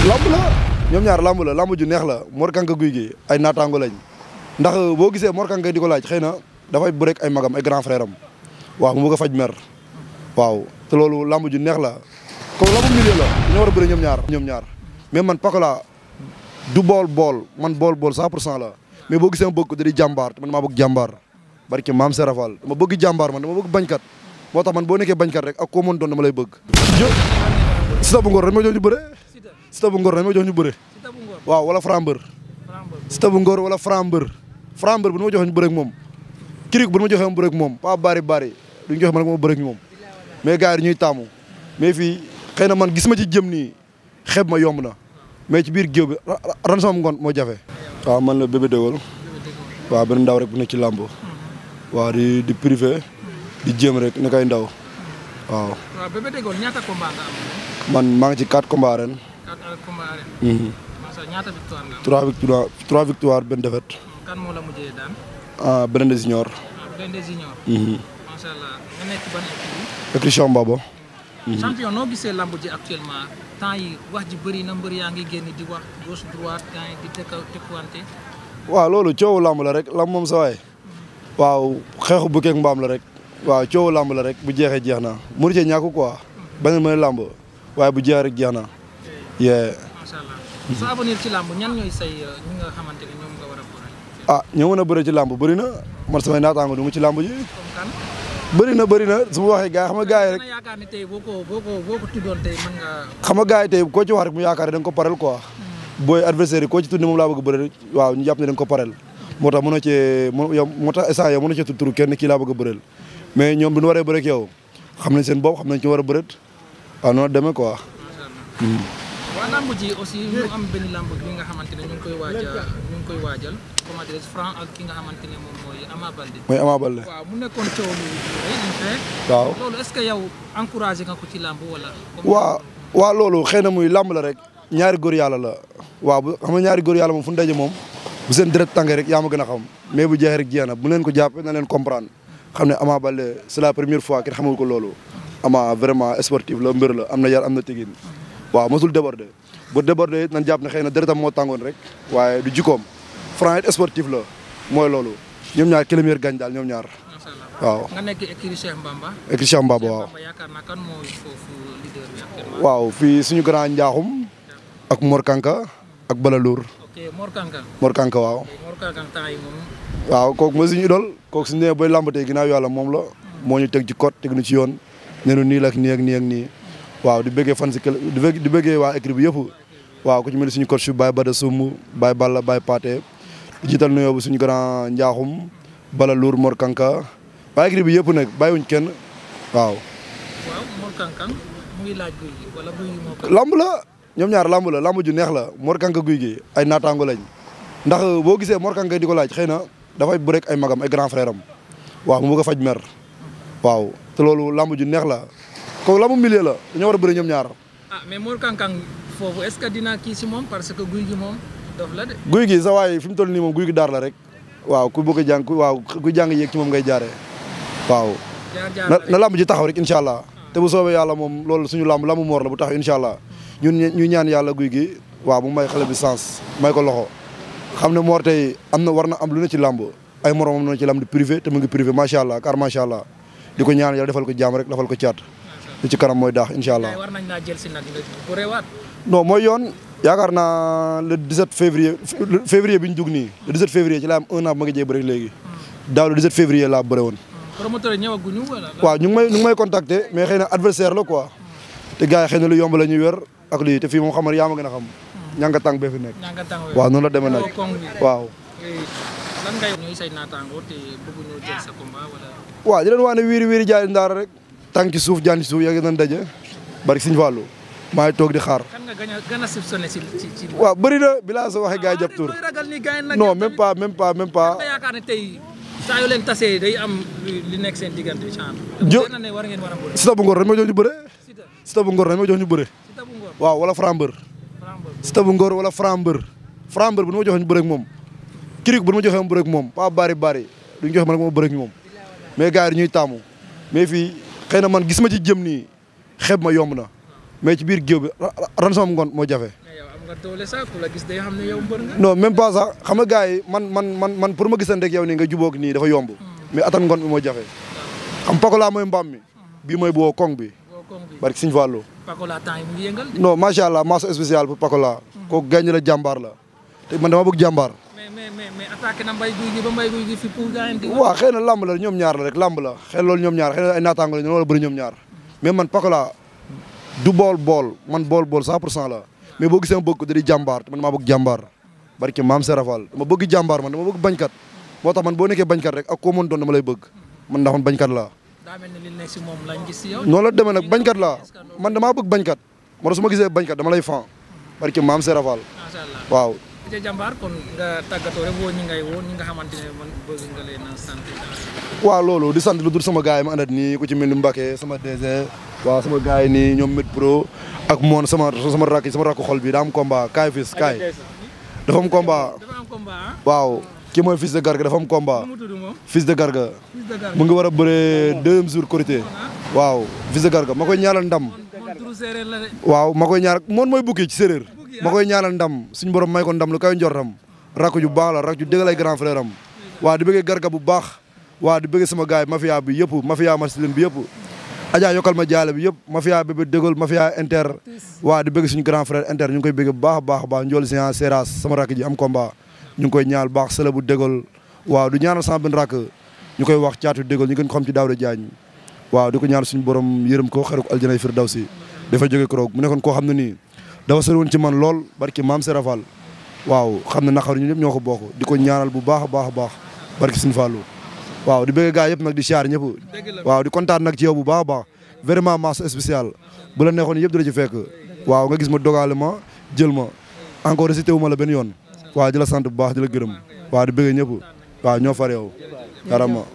lamb la ñoom ñaar lamb la lamb ju neex la Mor Kang Gouye Gui ay naataango lañ ndax boo gisee Mor Kang di ko laaj xëy na dafay bëreek ay magam ay grand frère am waaw mu bëgg a faj mer waaw te loolu lamb ju neex la comme lamb milieu la dañoo war a bëri ñoom ñaar mais man Pakola du bool man bool 100% la mais boo gisee ma bëgg ko da di jàmbaar te man maa bëgg jàmbaar barke maam Serafal dama bëgg jàmbaar man dama bëgg bañkat moo tax man boo nekkee bañkat rek ak koo mën doon dama lay bëgg. Siteu bu Ngor dañ ma jox ñu bëre. Siteu bu Ngor dañ ma jox ñu bëre. waaw wala Franc Mbeur. Siteu bu Ngor wala Franc Mbeur. Franc Mbeur bu ma joxee ñu bëre ak moom. Kirik bu ma joxee mu bëre ak moom pas bari duñ joxe man ak ma bëre ak moom mais gars yi ñuy taamu mais fii xëy na man gis ma ci jëm nii xeeb ma yomb na mais ci biir géew bi ran sama ngoon moo jafe. waaw man la Bébé Dégaule waaw benn ndaw rek bu nekk ci làmb waaw di privé di jéem rek ne kay ndaw waaw. waaw Bébé Dégaule ñaata combat nga am. man maa ngi ci 4 combats ren. 4 combats ren. ñaata victoire nga am. 3 victoire benn défaite. kan moo la mujjee daan. Blindé Junior. Blindé Junior. macha allah nga nekk ban équipe. écurie Mbabo. champion noo gisee lamb ji actuellement temps yi wax ji bëri na mbër yaa ngi génn di wax gauche droite temps yi di tekkuwante. waaw loolu coowu lamb la rek lamb moom sa waay. waaw xeexu bu keeg mbaam la rek. waaw coowu lamb la rek bu jeexee jeex na mënu cee ñàkk quoi. bañ a mën lamb waaye bu jeexee rek jeex na. macha allah sa avenir ci lamb ñan ñooy say ñi nga xamante ne ñoom nga war a bëre. ñoo mën a bëre ci lamb bëri na man samay naataango du nga ci lamb ji. comme kan. bëri na su ma waxee gars xam nga gars yi rek. dama yaakaar ne tey boo ko tuddoon tey mën nga. xam nga gars yi tey koo ci wax rek mu yaakaar ne da nga ko parel quoi. booy adversaire yi koo ci tudd moom laa bëgg bëre rek waaw ñu jàpp ne da nga ko parel moo tax mënoo cee moo tax instant yow mënoo cee tudd turu kenn kii laa bëgg a bëreel mais ñoom bi ñu waree bëre ak yow xam nañ seen bopp xam nañ ci war a bëreet waaw noonu demee quoi. waa lamb ji aussi ñu am benn lamb bi nga xamante ne ñu ngi koy waajal comment dire Franc ak ki nga xamante ne moom mooy Ama Baldé. mooy Ama Baldé. waaw mu nekkoon coow lu rëy. waaw loolu est-ce que yow encouragé nga ko ci lamb wala. waaw loolu xëy na muy lamb la rek ñaari góor yàlla la waaw bu xam nga ñaari góor yàlla moom fu ñu daje moom bu seen deret tàngee rek yaa ma gën a xam mais bu jeexee rek jeex na bu leen ko jàppee na leen comprendre xam ne Ama Baldé c'est la première fois kenn xamul ko loolu. Ama vraiment sportif la mbër la am na yar am na tegin waaw mosul déborder bu déborder it nañ jàpp ne xëy na deretam moo tàngoon rek waaye du jikkoom Franc it sportif la mooy loolu ñoom ñaar kilomètre gañ daal ñoom ñaar. macha allah waaw nga nekk écurie Cheikh Mbamba. écurie Cheikh Mbamba waaw. yaakaar naa kan mooy foofu leader bi actuellement. waaw fii suñu grand njaaxum ak Mor Kanka ak Balalour. ok Mor Kanka. Mor Kanka waaw. Mor Kanka temps yi moom. waaw kooku mooy suñu idole kooku suñu nee booy lambatee ginnaaw yàlla moom la moo ñu teg ci code teg ñu ci yoon nee nu nii la ak nii ak nii ak nii waaw di bëggee fan si di bëggee waa équipe bi yëpp waaw ku ci mel ni suñu coach Baye Bada Soum Baye Balla Baye Paté di jiital nuyoo bu suñu grand njaaxum Balalour Mor Kanka waa équipe bi yëpp nag bàyyiwuñ kenn waaw. waaw Mor Kanka mu ngi laaj Gouye Gui wala Gouye Gui moo ko. lamb la ñoom ñaar lamb la lamb ju neex la Mor Kanka Gouye Gui ay naataango lañ ndax boo gisee Mor Kanka di ko laaj xëy na dafay bëreek ay magam ay grand frère am waaw mu bëgg a faj mer waaw te loolu lamb ju neex la kooku lamb milieu la dañoo war a bëri ñoom ñaar. mais Mor Kanka foofu est-ce que dina kii si moom parce que Gouye Gui moom dof la de. Gouye Gui sa waay fi mu toll nii moom Gouye Gui daar la rek waaw ku bëgg a jàng waaw ku jàng yéeg ci moom ngay jaaree waaw. na lamb ji taxaw rek incha allah. te bu soobee yàlla moom loolu suñu lamb moor la bu taxaw incha allah ñun ñu ñaan yàlla Gouye Gui waaw mu may xale bi sens may ko loxo xam ne Mor tey war na am lu ne ci lamb ay moromam na ci lamb di privé te mu ngi privé macha allah car macha allah di ko ñaan yàlla defal ko jàmm rek defal ko caat li ci kanam mooy daax incha allah. war nañ laa jël si nag bu rewaat. non mooy yoon yaakaar naa le 17 février bi ñu dugg nii le 17 février ci laa am 1 an bu ma ngi jee bëri léegi daaw le 17 février laa bëre woon. promoteur yi ñëwaguñu wala. waaw ñu ngi may contacter mais xëy na adversaire la quoi te gars yi xëy na lu yomb la ñuy wér ak lii te fii moom xam nga yaa ma gën a xam ñanga tàng bee fi nekk. waaw noonu la demee nag waaw. lan ngay ñooy say naataango te bëgguñu jël sa combat wala. waaw di leen wax ne wiiri jaay ndaara rek tànk ci suuf jaan ci suuf yàgg nañ daje bari Sëñ Fallu maa ngi toog di xaar. kan nga gën a soupçonné ci. waaw bëri na bilaa sa waxee gars yi jàpp tur non même pas. nga yaakaar ne tey saa yoo leen tasee day am li nekk seen diggante change. war ngeen war a bëre. Siteu bu Ngor dañ ma jox ñu bëre. Siteu bu Ngor dañ ma jox ñu bëre. waaw wala Franc Mbeur. Siteu bu Ngor wala Franc Mbeur. Franc Mbeur bu ñu ma joxee ñu bëre ak moom. Kirik bu ñu ma joxee mu bëre ak moom pas bari duñ joxe man ma bëre ak moom mais gars yi ñuy taamu mais fii xëy na man gis ma ci jëm nii xeeb ma yomb na mais ci biir géew bi ran sama ngoon moo jafe. mais yow am nga doole sax ku la gis day xam ne yow mbër nga. non même pas sax xam nga gars yi man pour ma gisante ak yow nii nga jubóog nii dafa yomb mais attan ngoon bi moo jafe xam Pakola mooy mbaam mi bii mooy bu woo koŋ bi barki Sëñ Fallu. Pakola temps yi mu ngi yëngal. non macha allah mention spéciale pour Pakola. kooku gañ la jàmbaar la te man dama bëgg jàmbaar. mais attaqué na Mbaye Gouy Gui ba Mbaye Gouy Gui fi pour gars yi. waaw xëy na lamb la ñoom ñaar la rek lamb la xëy loolu ñoom ñaar xëy na ay naataango la ñu war a bëri ñoom ñaar mais man Pakola du bool man bool 100% la mais boo gisee ma bëgg ko da di jàmbaar te man maa bëgg jàmbaar barki maam Serafal dama bëgg jàmbaar man dama bëgg bañkat moo tax man boo nekkee bañkat rek ak koo mën doon dama lay bëgg man ndax man bañkat laa. daa mel ni li nekk si moom lañ gis si yow. noonu la demee nag bañkat laa man damaa bëgg bañkat moo tax su ma gisee bañkat dama lay fan barki maam Serafal. macha allah waaw. te jàmbaar kon nga tàggatoo rek woo ñi ngay woo ñi nga xamante ne man bëgg nga leen a sant. waaw loolu di sant lu dul sama gars yi ma àndat nii ku ci mel ni Mbacke sama DG waaw sama gars yi nii ñoom Med Pro ak moon sama rakk xol bi daa am combat kaay fils kaay dafa am combat waaw kii mooy fils de Garga dafa am combat fils de Garga mu ngi war a bëree deuxième jour Korité waaw fils de Garga ma koy ñaanal ndam waaw ma koy ñaanal moon mooy bukki ci séeréer ma koy ñaanal ndam suñu borom may ko ndam lu koy njortam rakk ju baax la rakk ju dëggal ay grand frère am waaw di bëggee Garga bu baax waaw di bëggee sama gars yi mafia bi yëpp mafia masculin bi yëpp Adja yokkal ma jaale bi yëpp mafia bébé dégol mafia inter waaw di bëgg suñu grand frère inter ñu ngi koy bëgg bu baax a baax njool sian Seras sama rakk ji am combat ñu ngi koy ñaal baax sela bu dégol waaw du ñaanal sama benn rakk ñu koy wax caatu dégol ñu gën ko xam ci Daouda Diagne waaw di ko ñaanal suñu borom yërëm ko xaru ko aljanay firdawsi dafa jóge kroog mu nekkoon koo xam ne nii dafa sori woon ci man lool barki maam Serafal waaw xam ne naqar ñu ñëpp ñoo ko bokk di ko ñaanal bu baax a baax a baax barki suñu Fallou waaw di bëgg gaa yëpp nag di siyaar ñëpp waaw di kontaan nag ci yow bu baax a baax vraiment mention spéciale bu la neexoon yëpp dina ci fekk waaw nga gis ma dogale ma jël ma encore récité wu ma la benn yoon waaw di la sant bu baax di la gërëm waaw di bëgg ñëpp waaw ñoo far yow carrément